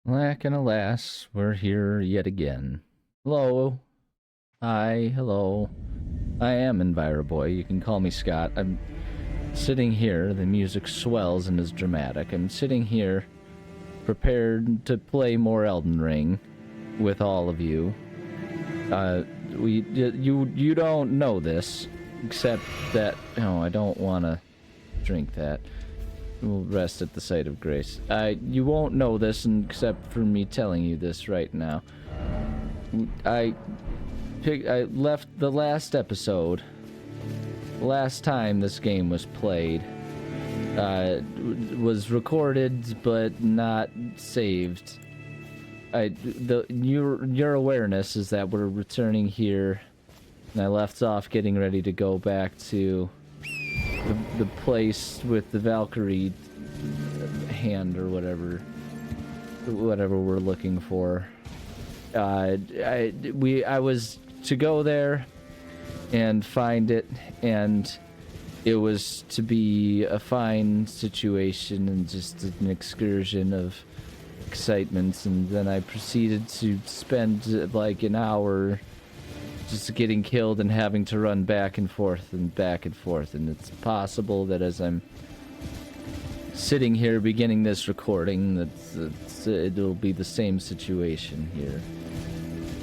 Alack and alas, we're here yet again. Hello. Hi, hello. I am Enviroboy. You can call me Scott. I'm sitting here. The music swells and is dramatic. I'm sitting here prepared to play more Elden Ring with all of you. You don't know this, except that... Oh, I don't want to drink that. We'll rest at the sight of grace. You won't know this except for me telling you this right now. I left the last episode. Last time this game was played. Was recorded but not saved. Your awareness is that we're returning here, and I left off getting ready to go back to the place with the Valkyrie hand or whatever we're looking for. I was to go there and find it, and it was to be a fine situation and just an excursion of excitement, and then I proceeded to spend like an hour just getting killed and having to run back and forth, and it's possible that as I'm sitting here beginning this recording that it'll be the same situation here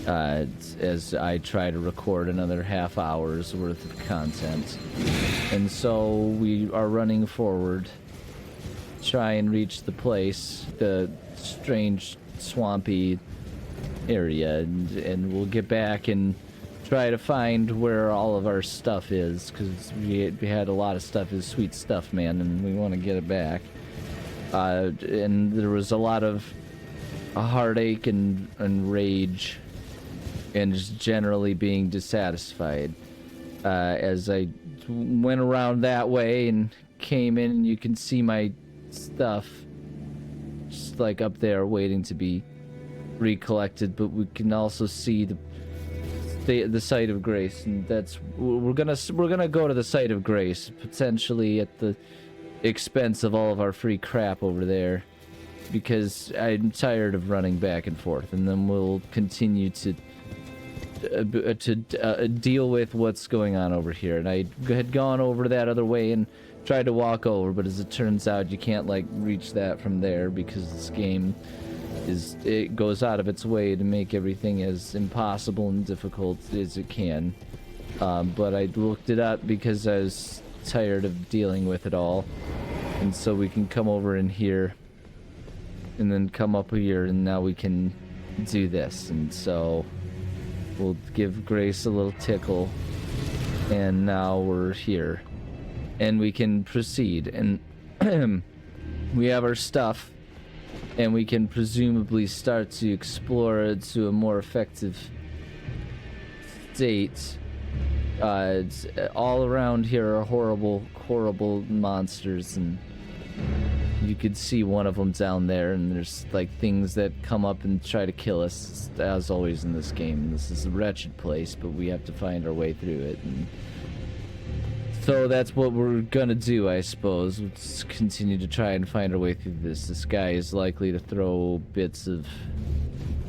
as I try to record another half hour's worth of content. And so we are running forward, try and reach the place, the strange swampy area, and we'll get back and try to find where all of our stuff is, because we had a lot of stuff, is sweet stuff, man, and we want to get it back. And there was a lot of heartache and rage and just generally being dissatisfied as I went around that way and came in, and you can see my stuff just like up there waiting to be recollected, but we can also see the site of grace, and that's we're gonna go to the site of grace, potentially at the expense of all of our free crap over there, because I'm tired of running back and forth, and then we'll continue to deal with what's going on over here. And I had gone over that other way and tried to walk over, but as it turns out, you can't like reach that from there, because this game it goes out of its way to make everything as impossible and difficult as it can. But I looked it up because I was tired of dealing with it all, and so we can come over in here and then come up here, and now we can do this. And so we'll give Grace a little tickle, and now we're here and we can proceed, and we have our stuff, and we can presumably start to explore it to a more effective state. All around here are horrible monsters, and you could see one of them down there, and there's like things that come up and try to kill us, as always in this game. This is a wretched place, but we have to find our way through it, and so that's what we're gonna do, I suppose. Let's continue to try and find our way through this. This guy is likely to throw bits of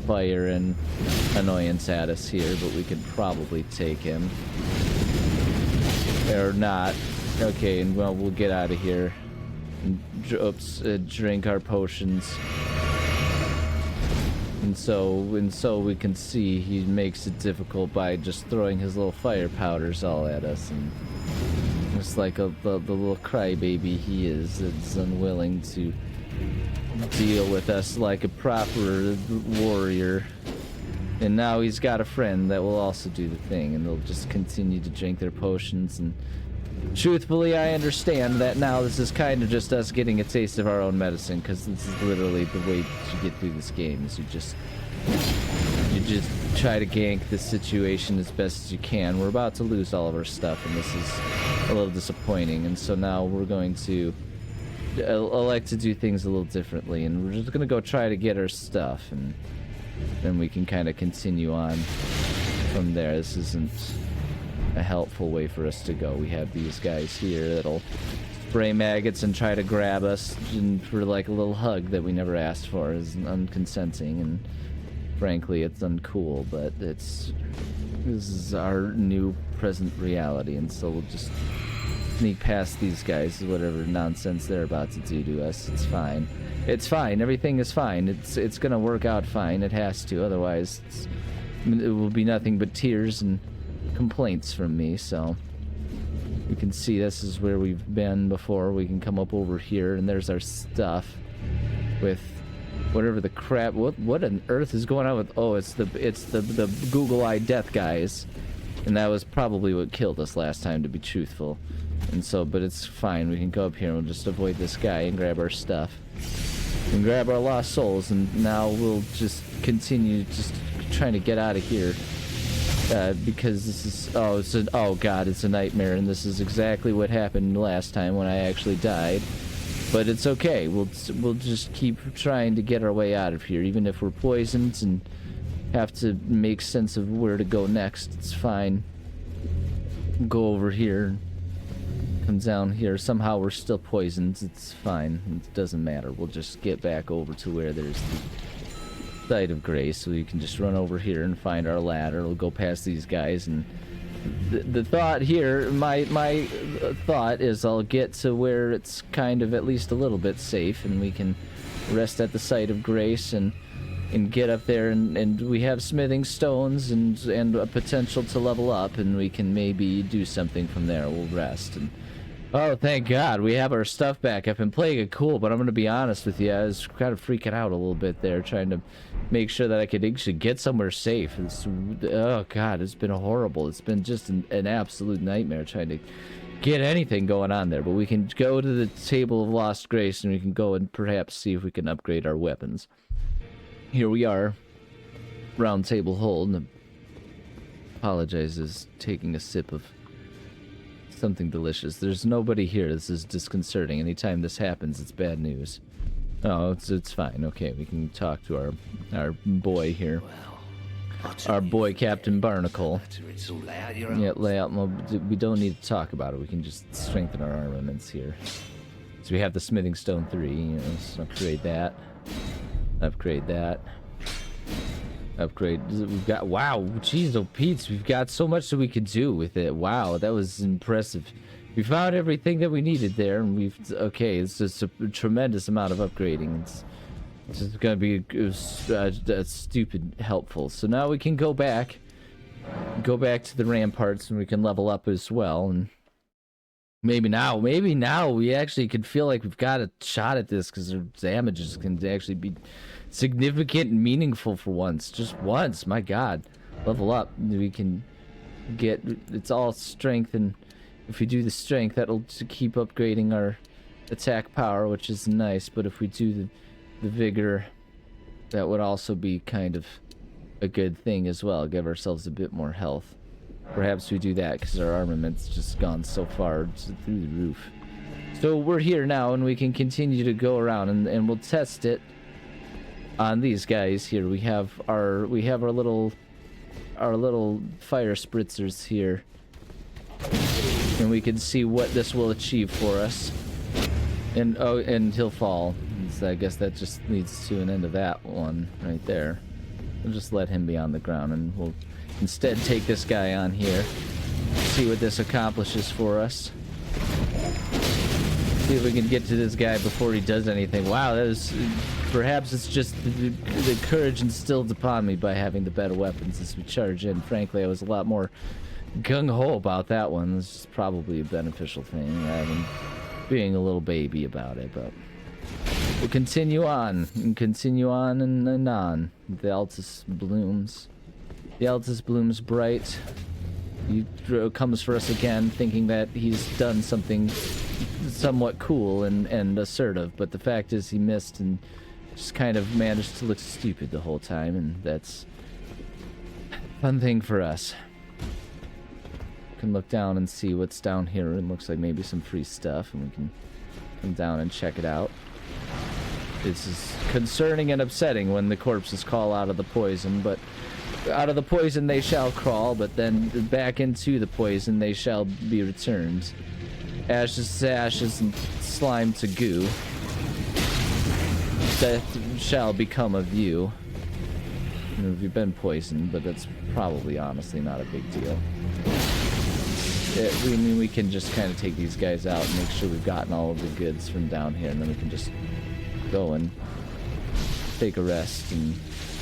fire and annoyance at us here, but we can probably take him. Or not. Okay, and well, we'll get out of here. And, drink our potions. And so we can see he makes it difficult by just throwing his little fire powders all at us, and just like the little crybaby he is, that's unwilling to deal with us like a proper warrior. And now he's got a friend that will also do the thing, and they'll just continue to drink their potions. And truthfully, I understand that now this is kind of just us getting a taste of our own medicine, because this is literally the way to get through this game, is you just try to gank this situation as best as you can. We're about to lose all of our stuff, and this is a little disappointing, and so now we're going to elect to do things a little differently, and we're just going to go try to get our stuff, and then we can kind of continue on from there. This isn't a helpful way for us to go. We have these guys here that'll spray maggots and try to grab us for like a little hug that we never asked for is unconsenting, and frankly it's uncool, but this is our new present reality, and so we'll just sneak past these guys, whatever nonsense they're about to do to us. It's fine. It's fine. Everything is fine. It's gonna work out fine. It has to. Otherwise, it will be nothing but tears and complaints from me. So you can see this is where we've been before. We can come up over here, and there's our stuff with whatever the crap. What on earth is going on with? Oh, it's the Google Eye Death guys, and that was probably what killed us last time, to be truthful. And so, but it's fine. We can go up here and we'll just avoid this guy and grab our stuff and grab our lost souls, and now we'll just continue just trying to get out of here because this is oh god, it's a nightmare, and this is exactly what happened last time when I actually died. But it's okay. We'll just keep trying to get our way out of here, even if we're poisoned and have to make sense of where to go next. It's fine. Go over here. Come down here. Somehow we're still poisoned. It's fine. It doesn't matter. We'll just get back over to where there's the site of grace, so we can just run over here and find our ladder. We'll go past these guys, and the thought here, my thought is I'll get to where it's kind of at least a little bit safe, and we can rest at the site of grace and get up there, and we have smithing stones and a potential to level up, and we can maybe do something from there. We'll rest. And oh, thank God, we have our stuff back. I've been playing it cool, but I'm going to be honest with you, I was kind of freaking out a little bit there, trying to make sure that I could actually get somewhere safe. Oh God, it's been horrible. It's been just an absolute nightmare trying to get anything going on there. But we can go to the Table of Lost Grace, and we can go and perhaps see if we can upgrade our weapons. Here we are, round table hold, and apologizes, taking a sip of something delicious. There's nobody here. This is disconcerting. Anytime this happens, it's bad news. Oh, it's fine. Okay, we can talk to our boy here. Our boy, Captain Barnacle. Yeah, lay out. We don't need to talk about it. We can just strengthen our armaments here. So we have the smithing stone 3. You know, let's upgrade that. Upgrade that. Upgrade. We've got, wow, jeez, oh Pete's, we've got so much that we could do with it. Wow, that was impressive. We found everything that we needed there, and okay, it's just a tremendous amount of upgrading. It's just gonna be stupid helpful. So now we can go back to the ramparts, and we can level up as well, and maybe now we actually could feel like we've got a shot at this, because their damages can actually be significant and meaningful for once. Just once, my god. Level up. We can get, it's all strength, and if we do the strength, that'll keep upgrading our attack power, which is nice. But if we do the vigor, that would also be kind of a good thing as well. Give ourselves a bit more health. Perhaps we do that because our armament's just gone so far through the roof. So we're here now, and we can continue to go around, and we'll test it on these guys here. We have our little fire spritzers here, and we can see what this will achieve for us. And oh, and he'll fall. So I guess that just leads to an end of that one right there. We'll just let him be on the ground, and we'll instead take this guy on here. See what this accomplishes for us. See if we can get to this guy before he does anything. Wow, that is... Perhaps it's just the courage instilled upon me by having the better weapons as we charge in. Frankly, I was a lot more gung-ho about that one. This is probably a beneficial thing, rather than being a little baby about it, but... We'll continue on, and on. The Altus blooms. The Altus blooms bright. He comes for us again, thinking that he's done something somewhat cool and assertive, but the fact is he missed and just kind of managed to look stupid the whole time, and that's a fun thing for us. We can look down and see what's down here. It looks like maybe some free stuff, and we can come down and check it out. This is concerning and upsetting when the corpses call out of the poison, but out of the poison they shall crawl, but then back into the poison they shall be returned. ashes to ashes and slime to goo. Death shall become of you. You know, you've been poisoned, but that's probably honestly not a big deal. I mean, we can just kind of take these guys out and make sure we've gotten all of the goods from down here, and then we can just go and take a rest, and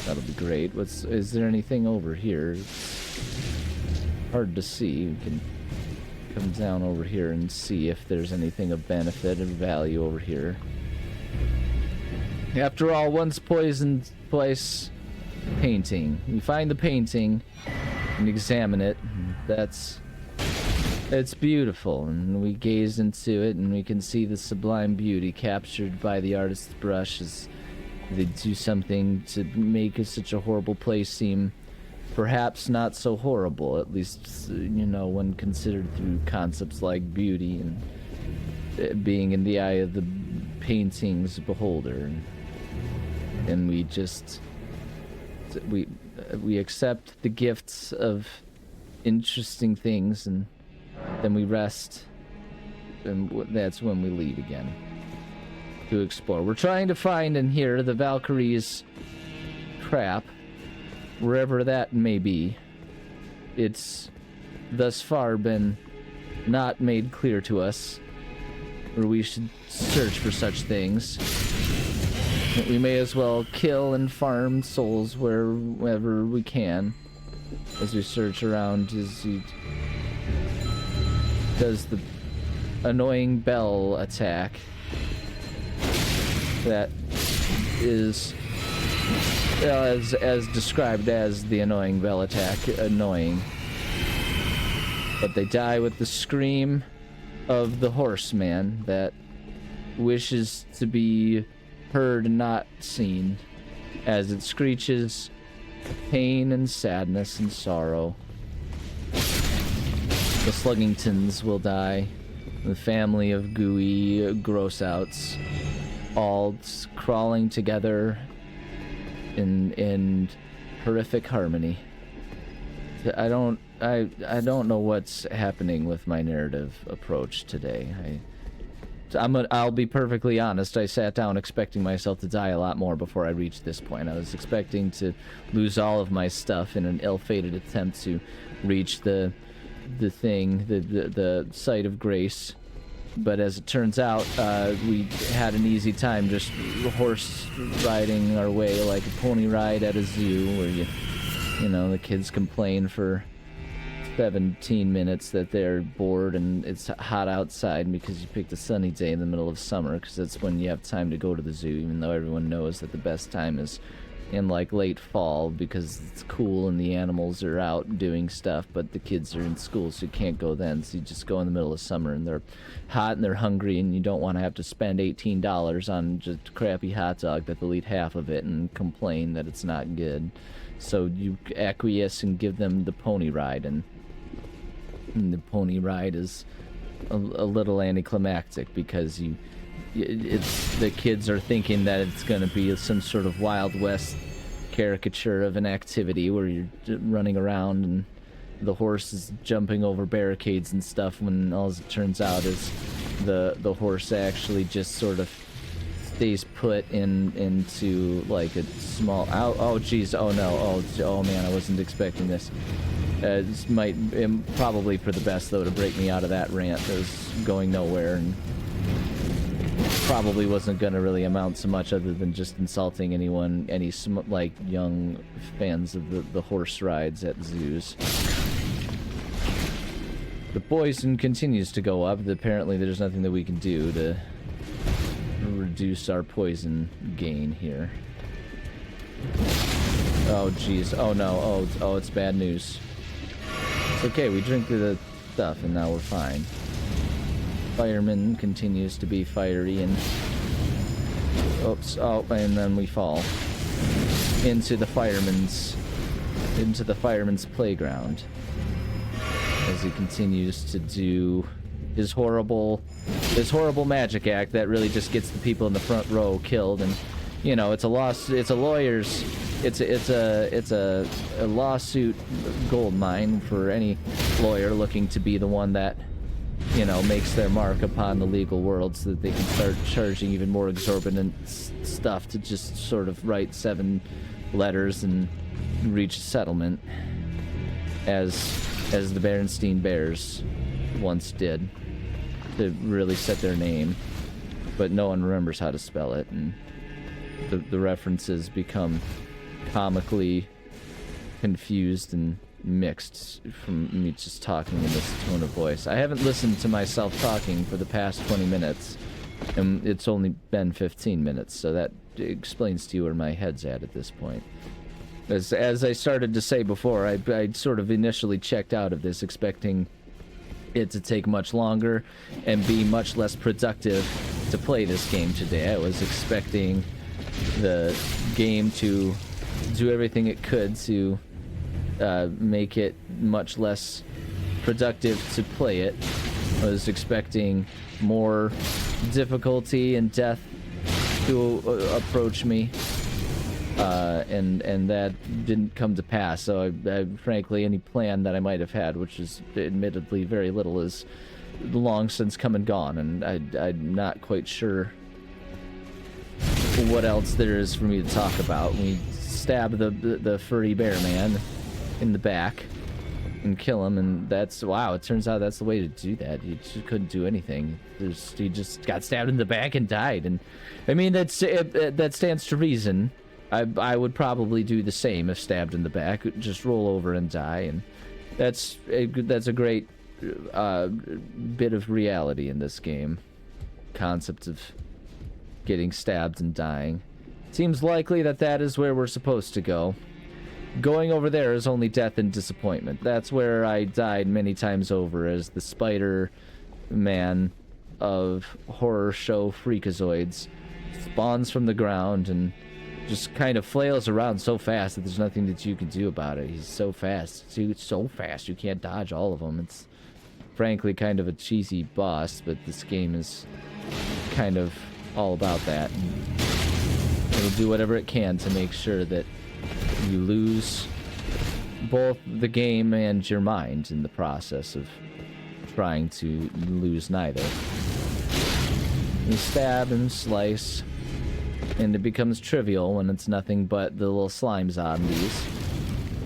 that'll be great. Is there anything over here? It's hard to see. We can come down over here and see if there's anything of benefit or value over here. After all, once poisoned place, painting. We find the painting and examine it. It's beautiful, and we gaze into it, and we can see the sublime beauty captured by the artist's brush as they do something to make such a horrible place seem perhaps not so horrible, at least, you know, when considered through concepts like beauty and being in the eye of the painting's beholder. And we just we accept the gifts of interesting things, and then we rest, and that's when we leave again to explore. We're trying to find in here the Valkyrie's crap, wherever that may be. It's thus far been not made clear to us where we should search for such things. We may as well kill and farm souls wherever we can as we search around, as he does the annoying bell attack that is as described as the annoying bell attack, annoying. But they die with the scream of the horseman that wishes to be heard and not seen, as it screeches pain and sadness and sorrow. The Sluggingtons will die, the family of gooey gross-outs, all crawling together in horrific harmony. I don't know what's happening with my narrative approach today. I'll be perfectly honest. I sat down expecting myself to die a lot more before I reached this point. I was expecting to lose all of my stuff in an ill-fated attempt to reach the site of grace. But as it turns out, we had an easy time just horse riding our way like a pony ride at a zoo, where you know, the kids complain for 17 minutes that they're bored and it's hot outside because you picked a sunny day in the middle of summer, because that's when you have time to go to the zoo, even though everyone knows that the best time is in like late fall because it's cool and the animals are out doing stuff, but the kids are in school, so you can't go then. So you just go in the middle of summer, and they're hot and they're hungry, and you don't want to have to spend $18 on just a crappy hot dog that they'll eat half of it and complain that it's not good. So you acquiesce and give them the pony ride, and the pony ride is a little anticlimactic because it's the kids are thinking that it's going to be some sort of Wild West caricature of an activity where you're running around and the horse is jumping over barricades and stuff, when all it turns out is the horse actually just sort of stays put into like a small oh geez, oh no, oh man, I wasn't expecting this. This might probably for the best though to break me out of that rant that was going nowhere and probably wasn't going to really amount to much other than just insulting anyone, any like young fans of the horse rides at zoos. The poison continues to go up. Apparently there's nothing that we can do to reduce our poison gain here. Oh geez, oh no, oh it's bad news. It's okay, we drink the stuff and now we're fine. Fireman continues to be fiery and oops, oh, and then we fall into the fireman's playground as he continues to do his horrible magic act that really just gets the people in the front row killed. And you know, it's a lawsuit gold mine for any lawyer looking to be the one that you know, makes their mark upon the legal world so that they can start charging even more exorbitant stuff to just sort of write 7 letters and reach a settlement, as the Berenstein Bears once did, to really set their name. But no one remembers how to spell it, and the references become comically confused and mixed from me just talking in this tone of voice. I haven't listened to myself talking for the past 20 minutes, and it's only been 15 minutes, so that explains to you where my head's at this point. As I started to say before, I sort of initially checked out of this, expecting it to take much longer and be much less productive to play this game today. I was expecting the game to do everything it could to make it much less productive to play it. I was expecting more difficulty and death to approach me, and that didn't come to pass. So I frankly, any plan that I might have had, which is admittedly very little, is long since come and gone, and I'm not quite sure what else there is for me to talk about. We stab the furry bear man in the back and kill him, and that's, wow, it turns out that's the way to do that. He just couldn't do anything. He just got stabbed in the back and died. And I mean, that stands to reason. I would probably do the same if stabbed in the back, just roll over and die. And that's a great bit of reality in this game, concept of getting stabbed and dying. Seems likely that is where we're supposed to go. Going over there is only death and disappointment. That's where I died many times over as the Spider-Man of horror show freakazoids spawns from the ground and just kind of flails around so fast that there's nothing that you can do about it. He's so fast. So fast you can't dodge all of them. It's frankly kind of a cheesy boss, but this game is kind of all about that. And it'll do whatever it can to make sure that you lose both the game and your mind in the process of trying to lose neither. You stab and slice, and it becomes trivial when it's nothing but the little slime zombies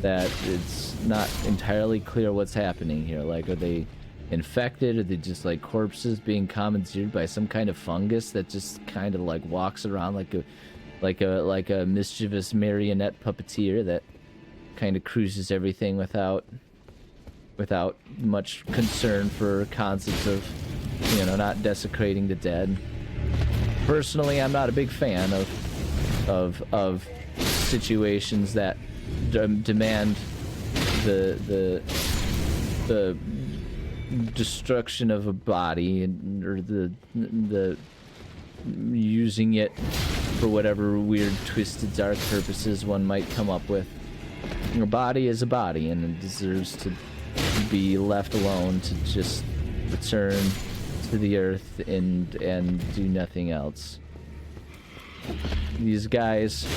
that it's not entirely clear what's happening here. Like, are they infected? Are they just like corpses being commandeered by some kind of fungus that just kind of like walks around like a mischievous marionette puppeteer that kind of cruises everything without much concern for concepts of, you know, not desecrating the dead. Personally, I'm not a big fan of situations that demand the destruction of a body, or the using it for whatever weird, twisted, dark purposes one might come up with. A body is a body, and it deserves to be left alone to just return to the earth and do nothing else. These guys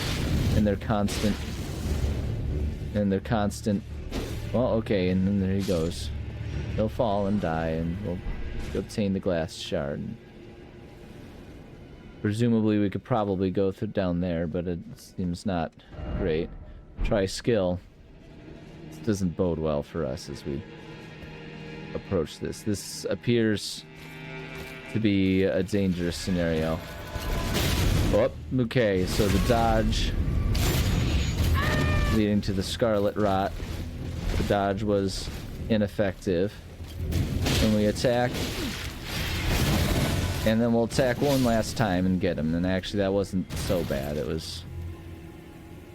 and their constant well, okay, and then there he goes. He'll fall and die, and we'll obtain the glass shard. Presumably we could probably go down there, but it seems not great. Try skill. This doesn't bode well for us as we approach this. This appears to be a dangerous scenario. Oh, okay, so the dodge leading to the scarlet rot. The dodge was ineffective. And we attack. And then we'll attack one last time and get him. And actually that wasn't so bad. It was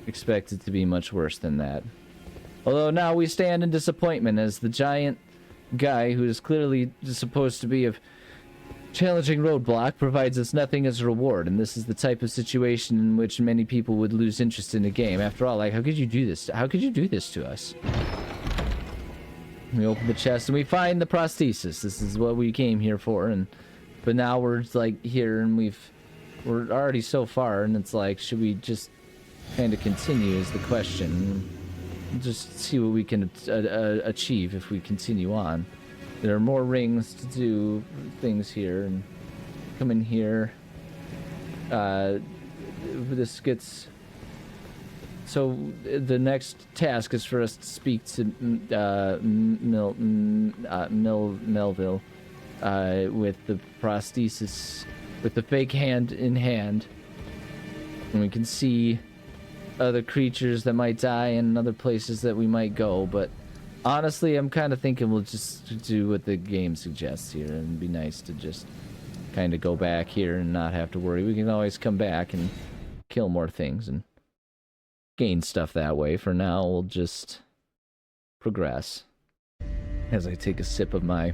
expected to be much worse than that. Although now we stand in disappointment as the giant guy, who is clearly supposed to be a challenging roadblock, provides us nothing as a reward. And this is the type of situation in which many people would lose interest in the game. After all, like, how could you do this? How could you do this to us? We open the chest and we find the prosthesis. This is what we came here for, but now we're like here and we're already so far, and it's like, should we just kind of continue is the question. Just see what we can achieve if we continue on. There are more rings to do things here, and come in here. This gets... So the next task is for us to speak to Melville with the prosthesis, with the fake hand in hand. And we can see other creatures that might die and other places that we might go, but honestly, I'm kind of thinking we'll just do what the game suggests here, and it'd be nice to just kind of go back here and not have to worry. We can always come back and kill more things and gain stuff that way. For now, we'll just progress. As I take a sip of my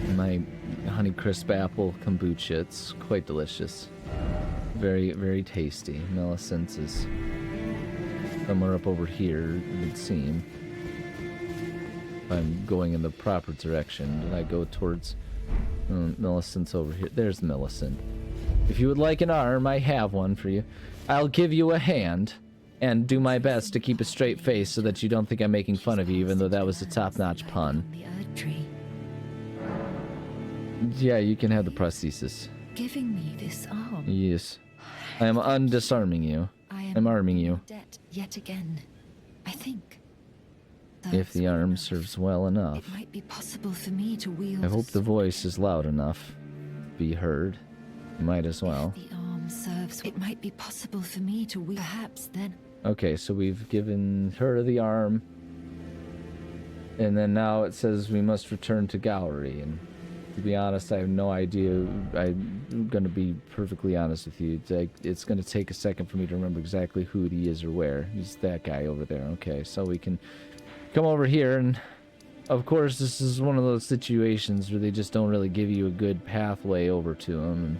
Honeycrisp apple kombucha, it's quite delicious. Very, very tasty. Millicent is somewhere up over here, it would seem. If I'm going in the proper direction, did I go towards... Millicent's over here. There's Millicent. If you would like an arm, I have one for you. I'll give you a hand and do my best to keep a straight face so that you don't think I'm making fun of you, even though that was a top-notch pun. Yeah, you can have the prosthesis. Giving me this arm. Yes. I am undisarming you. I'm arming you. Debt yet again, I think. If the arm serves well enough. It might be possible for me to wield. I hope the voice is loud enough to be heard. You might as well. If the arm serves, it might be possible for me to wield. Perhaps then. Okay, so we've given her the arm. And then now it says we must return to Gowrie. And to be honest, I have no idea. I'm going to be perfectly honest with you. It's going to take a second for me to remember exactly who he is or where. He's that guy over there. Okay, so we can come over here, and of course this is one of those situations where they just don't really give you a good pathway over to him,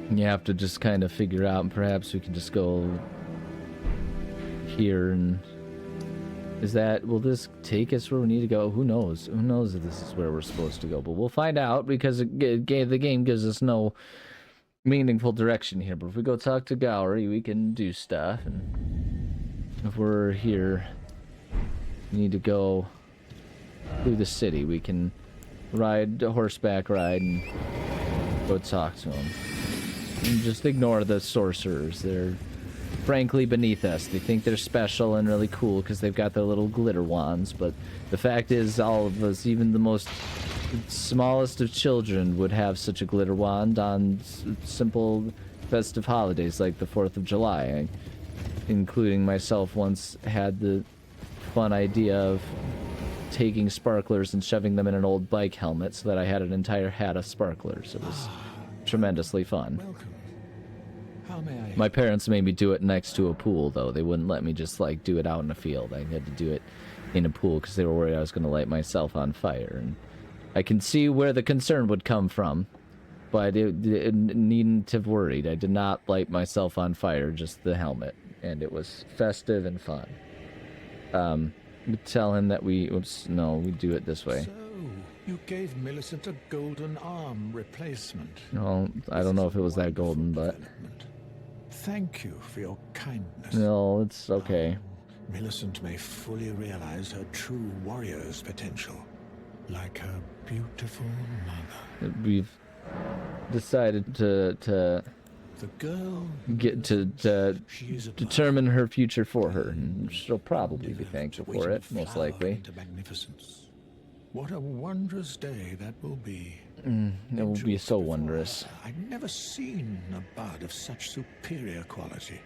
and you have to just kind of figure out, and perhaps we can just go here. And will this take us where we need to go? Who knows if this is where we're supposed to go, but we'll find out, because the game gives us no meaningful direction here. But if we go talk to Gowrie, we can do stuff, and if we're here, we need to go through the city. We can ride a horseback ride and go talk to them. And just ignore the sorcerers. They're frankly beneath us. They think they're special and really cool because they've got their little glitter wands, but the fact is, all of us, even the most smallest of children, would have such a glitter wand on simple festive holidays like the 4th of July. Including myself, once had the fun idea of taking sparklers and shoving them in an old bike helmet so that I had an entire hat of sparklers. It was tremendously fun. Welcome. How may I... My parents made me do it next to a pool, though. They wouldn't let me just, like, do it out in a field. I had to do it in a pool because they were worried I was going to light myself on fire. And I can see where the concern would come from, but it needn't have worried. I did not light myself on fire, just the helmet. And it was festive and fun. Tell him that we do it this way. So, you gave Millicent a golden arm replacement. Well, I don't know if it was that golden, but... Thank you for your kindness. No, it's okay. Millicent may fully realize her true warrior's potential, like her beautiful mother. We've decided to The girl get to determine her future for her, and she'll probably be thankful for it, most likely. Into magnificence. What a wondrous day that will be. It will be so wondrous. I've never seen a bud of such superior quality.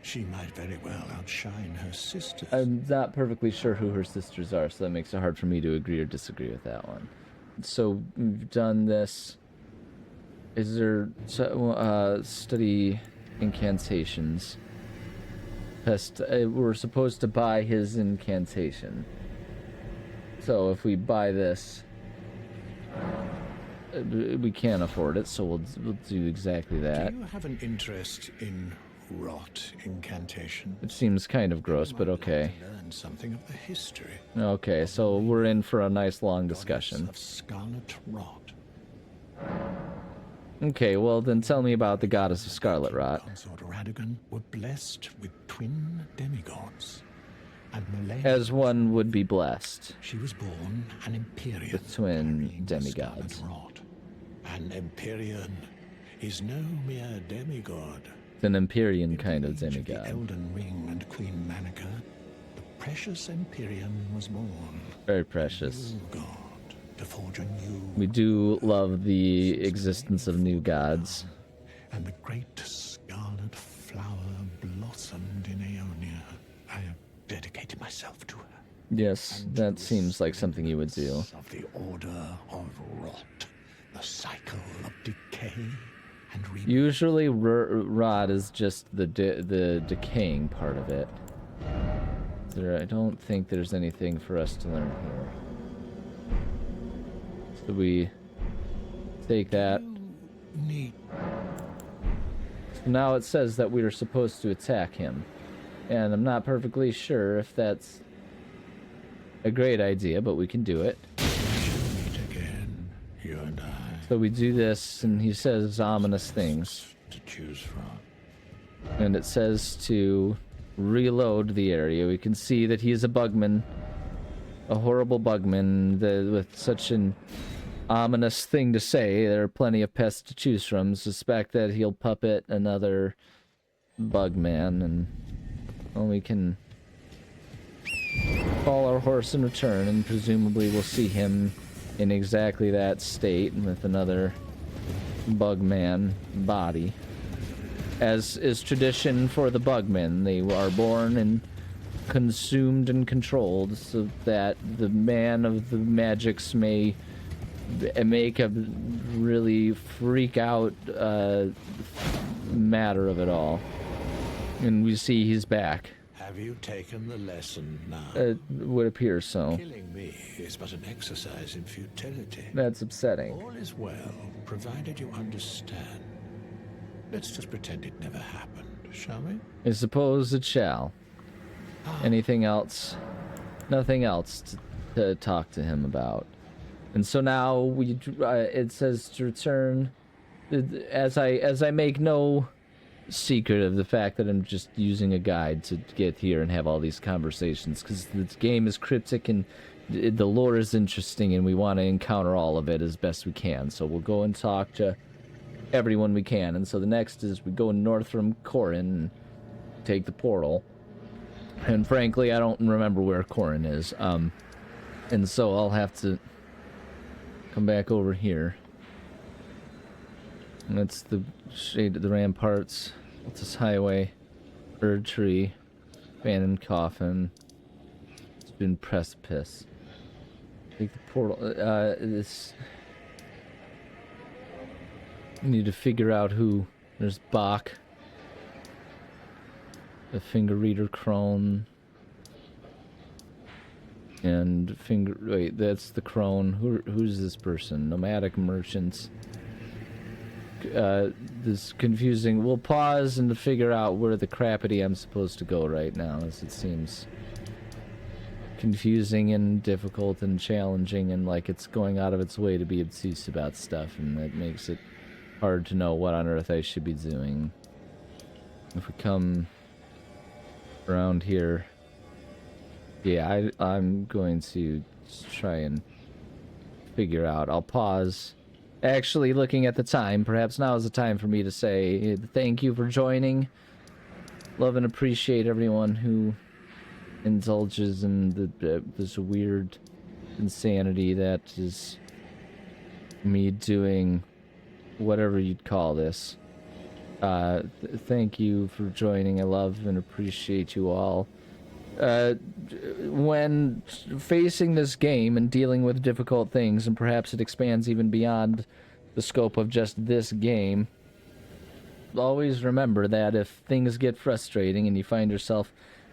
She might very well outshine her sisters. I'm not perfectly sure who her sisters are, so that makes it hard for me to agree or disagree with that one. So we've done this. Is there study incantations? We're supposed to buy his incantation. So if we buy this, we can't afford it, so we'll do exactly that. Do you have an interest in rot incantation? It seems kind of gross, but okay. Learn something of the history. Okay, so we're in for a nice long discussion. Of scarlet rot. Okay, well then tell me about the goddess of scarlet rot. Consort Radagon were blessed with twin demigods. and millennia as one would be blessed. she was born an Empyrean, With twin carrying the demigods. scarlet rod. An Empyrean is no mere demigod. It's an Empyrean In kind the of age the demigod. Elden Ring and Queen Manica, the precious Empyrean was born. Very precious. New god to forge a new. We do love the existence of new gods. And the great scarlet flower blossomed in Aeonia. I have dedicated myself to her. Yes, that seems like something you would do. Of the order of rot, the cycle of decay and rebirth. Usually, rot is just the decaying part of it. I don't think there's anything for us to learn here. So we take that. Need So now it says that we are supposed to attack him. And I'm not perfectly sure if that's a great idea, but we can do it. meet again, you and I, So we do this, and he says ominous things. to choose from. And it says to reload the area. We can see that he is a bugman. A horrible bugman with such an ominous thing to say. There are plenty of pests to choose from. Suspect that he'll puppet another bugman, and well, we can call our horse in return, and presumably we'll see him in exactly that state with another bugman body. As is tradition for the bugmen, they are born and consumed and controlled so that the man of the magics may make a really freak out matter of it all. And we see he's back. Have you taken the lesson now? It would appear so. Killing me is but an exercise in futility. That's upsetting. All is well, provided you understand. Let's just pretend it never happened, shall we? I suppose it shall. Anything else? Nothing else to talk to him about. And so now we it says to return. As I make no secret of the fact that I'm just using a guide to get here and have all these conversations, because this game is cryptic and the lore is interesting, and we want to encounter all of it as best we can. So we'll go and talk to everyone we can. And so the next is we go north from Corin and take the portal. And frankly, I don't remember where Corin is. And so I'll have to come back over here. And that's the shade of the ramparts. What's this highway? Bird tree. Abandoned coffin. It's been precipice. Take the portal. This. I need to figure out who. There's Bach. The finger reader crone. And wait, that's the crone. Who's this person? Nomadic merchants. This confusing. We'll pause and figure out where the crappity I'm supposed to go right now, as it seems confusing and difficult and challenging, and like it's going out of its way to be obtuse about stuff, and that makes it hard to know what on earth I should be doing. If we come around here, yeah, I'm going to try and figure out. I'll pause. Actually, looking at the time, perhaps now is the time for me to say thank you for joining. Love and appreciate everyone who indulges in this weird insanity that is me doing whatever you'd call this. Thank you for joining. I love and appreciate you all. When facing this game and dealing with difficult things, and perhaps it expands even beyond the scope of just this game, always remember that if things get frustrating and you find yourself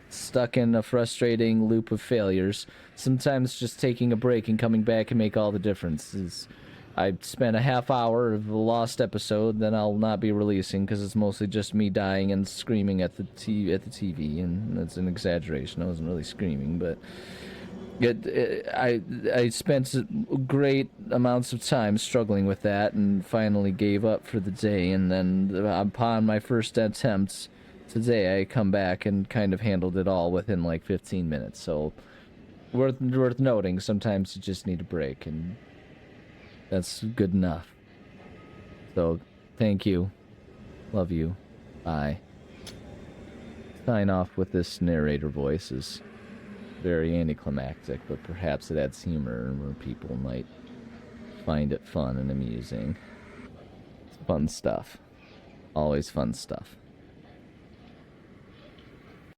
stuck in a frustrating loop of failures, sometimes just taking a break and coming back can make all the difference. I spent a half hour of the lost episode that I'll not be releasing because it's mostly just me dying and screaming at the TV, and that's an exaggeration. I wasn't really screaming, but I spent great amounts of time struggling with that, and finally gave up for the day. And then upon my first attempt, Today I come back and kind of handled it all within like 15 minutes, so worth noting, sometimes you just need a break, and that's good enough. So, thank you. Love you. Bye. Sign off with this narrator voice is very anticlimactic, but perhaps it adds humor where people might find it fun and amusing. It's fun stuff. Always fun stuff.